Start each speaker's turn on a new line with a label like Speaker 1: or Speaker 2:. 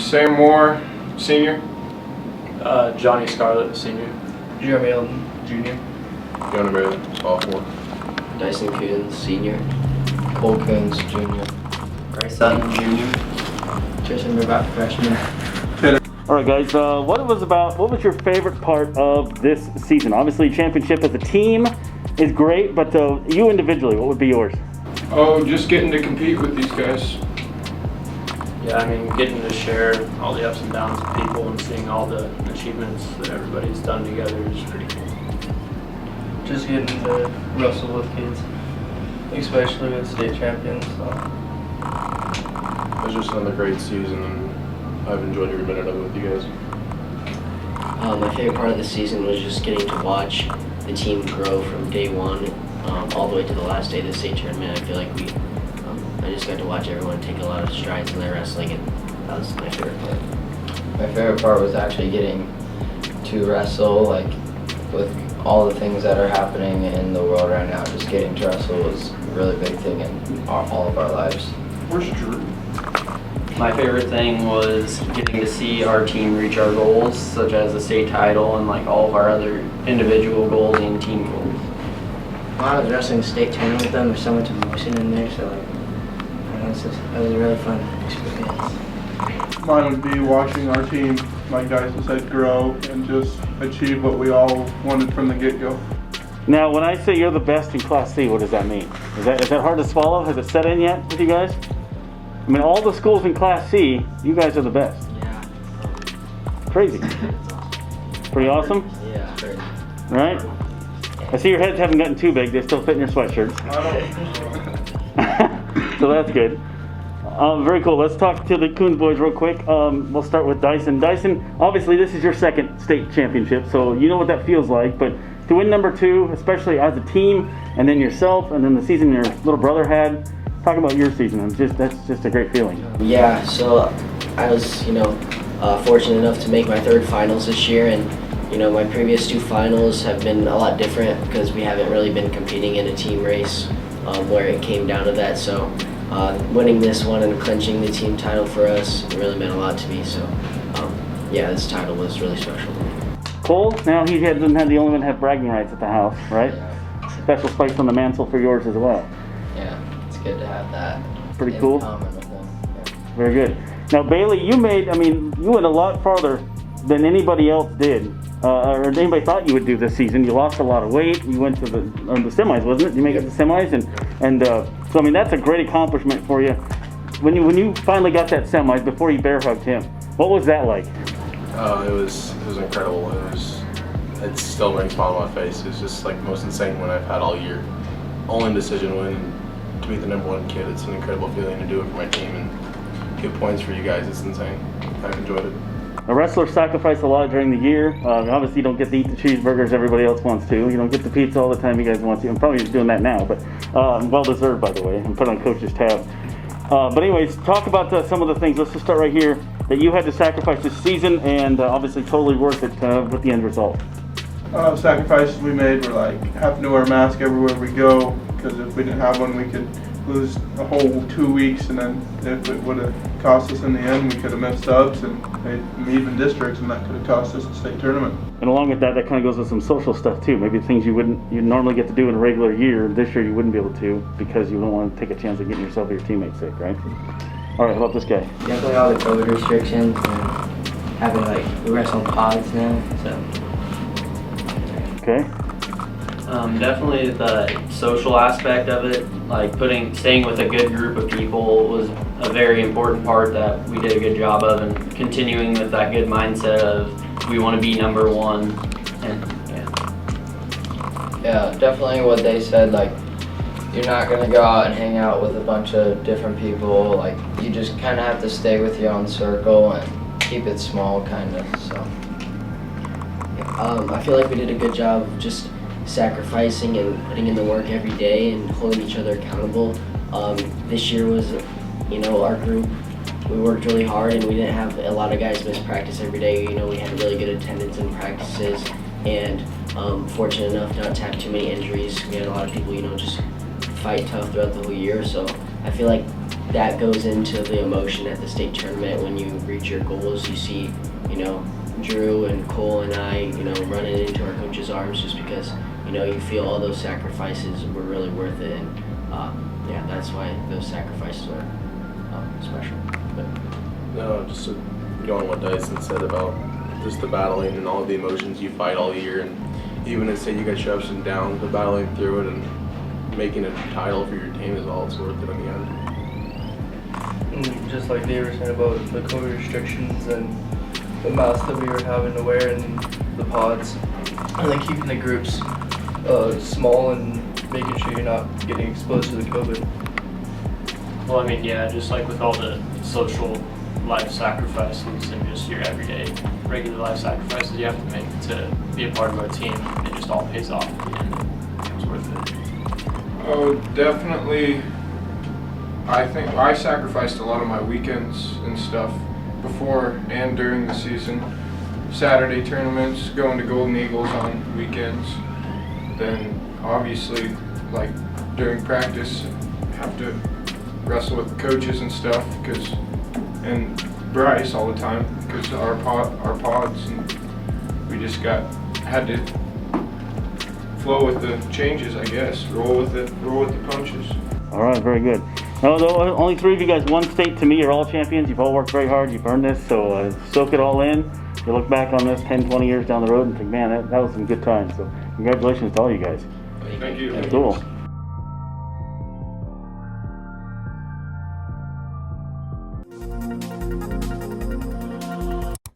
Speaker 1: Sam Moore, senior.
Speaker 2: Johnny Scarlett, senior.
Speaker 3: Jeremy Elton, junior.
Speaker 4: Jonah Bailey, sophomore.
Speaker 5: Dyson Coons, senior.
Speaker 3: Cole Coons, junior.
Speaker 5: Bryce Sutton, junior.
Speaker 3: Tristan Ribat, freshman.
Speaker 6: All right, guys. What was your favorite part of this season? Obviously, championship as a team is great, but you individually, what would be yours?
Speaker 1: Oh, just getting to compete with these guys.
Speaker 2: Yeah, I mean, getting to share all the ups and downs with people and seeing all the achievements that everybody's done together is pretty cool.
Speaker 3: Just getting to wrestle with kids, especially with state champions. So.
Speaker 4: It's just another great season, and I've enjoyed every minute of it with you guys.
Speaker 5: My favorite part of the season was just getting to watch the team grow from day one all the way to the last day of the state tournament. I feel like I just got to watch everyone take a lot of strides in their wrestling, and that was my favorite part.
Speaker 7: My favorite part was actually getting to wrestle, like, with all the things that are happening in the world right now. Just getting to wrestle was a really big thing in all of our lives.
Speaker 1: Where's Drew?
Speaker 8: My favorite thing was getting to see our team reach our goals, such as the state title and like all of our other individual goals and team goals.
Speaker 5: When I was wrestling state tournament with them, there's so much emotion in there, so like, I don't know, it was a really fun experience.
Speaker 9: Mine would be watching our team, like guys said, grow and just achieve what we all wanted from the get-go.
Speaker 6: Now, when I say you're the best in Class C, what does that mean? Is that hard to swallow? Has it set in yet with you guys? I mean, all the schools in Class C, you guys are the best.
Speaker 5: Yeah.
Speaker 6: Crazy. Pretty awesome?
Speaker 5: Yeah.
Speaker 6: Right? I see your heads haven't gotten too big. They still fit in your sweatshirts. So that's good. Very cool. Let's talk to the Coons boys real quick. We'll start with Dyson. Dyson, obviously this is your second state championship, so you know what that feels like. But to win number 2, especially as a team, and then yourself, and then the season your little brother had, talk about your season. That's just a great feeling.
Speaker 5: Yeah, so I was, fortunate enough to make my 3rd finals this year, and my previous 2 finals have been a lot different because we haven't really been competing in a team race where it came down to that. So winning this one and clinching the team title for us really meant a lot to me. So yeah, this title was really special to me.
Speaker 6: Cole, now he doesn't have the only one to have bragging rights at the house, right? Special place on the mantle for yours as well.
Speaker 7: Yeah, it's good to have that.
Speaker 6: Pretty
Speaker 7: in
Speaker 6: cool.
Speaker 7: common with them. Yeah.
Speaker 6: Very good. Now, Bailey, you went a lot farther than anybody else did, or anybody thought you would do this season. You lost a lot of weight. You went to the semis, wasn't it? You make it to semis, and so I mean that's a great accomplishment for you. When you finally got that semis before you bear hugged him, what was that like?
Speaker 4: It was incredible. It still brings a smile on my face. It's just like the most insane win I've had all year. Only decision win, and to be the #1 kid, it's an incredible feeling to do it for my team and get points for you guys. It's insane. I've enjoyed it.
Speaker 6: A wrestler sacrificed a lot during the year. Obviously, you don't get to eat the cheeseburgers everybody else wants to. You don't get the pizza all the time you guys want to. I'm probably just doing that now, but well deserved, by the way, and put on coach's tab. But anyways, talk about some of the things. Let's just start right here that you had to sacrifice this season, and obviously totally worth it with the end result.
Speaker 9: Sacrifices we made were like having to wear a mask everywhere we go, because if we didn't have one, we could lose a whole 2 weeks, and then if it would have cost us in the end, we could have missed subs and made even districts, and that could have cost us the state tournament.
Speaker 6: And along with that, that kind of goes with some social stuff too. Maybe things you normally get to do in a regular year, this year you wouldn't be able to because you don't want to take a chance of getting yourself or your teammates sick, right? All right, how about this guy?
Speaker 5: Definitely all the COVID restrictions and having we wrestle pods now, so.
Speaker 6: Okay.
Speaker 8: Definitely the social aspect of it, like staying with a good group of people was a very important part that we did a good job of, and continuing with that good mindset of we want to be #1, and
Speaker 7: Yeah, definitely what they said, like, you're not going to go out and hang out with a bunch of different people. Like, you just kind of have to stay with your own circle and keep it small, kind of, so.
Speaker 5: I feel like we did a good job of just sacrificing and putting in the work every day and holding each other accountable. This year was, our group, we worked really hard and we didn't have a lot of guys miss practice every day. We had really good attendance in practices, and fortunate enough not to have too many injuries. We had a lot of people, just fight tough throughout the whole year. So I feel like that goes into the emotion at the state tournament when you reach your goals. You see, you know, Drew and Cole and I, you know, running into our coach's arms just because, you know, you feel all those sacrifices were really worth it. And yeah, that's why those sacrifices are special. But,
Speaker 4: No, just to go on what Dyson said about just the battling and all the emotions you fight all year, and even if say you got your ups and downs, the battling through it and making a title for your team is all it's worth it in the end.
Speaker 3: And just like they were saying about the COVID restrictions and the masks that we were having to wear and the pods, and then keeping the groups small and making sure you're not getting exposed to the COVID.
Speaker 2: Well, I mean, yeah, just like with all the social life sacrifices and just your everyday regular life sacrifices you have to make to be a part of our team, it just all pays off at the end. It was worth it.
Speaker 1: Oh, definitely. I think I sacrificed a lot of my weekends and stuff before and during the season. Saturday tournaments, going to Golden Eagles on weekends. Then obviously, like during practice, have to wrestle with coaches and stuff, and Bryce all the time because our pods, and we just had to flow with the changes, I guess. Roll with the punches.
Speaker 6: All right, very good. Now, only 3 of you guys won state to me. You're all champions. You've all worked very hard. You've earned this, so soak it all in. You look back on this 10, 20 years down the road and think, man, that was some good times. So congratulations to all you guys.
Speaker 1: Thank you.
Speaker 6: Cool.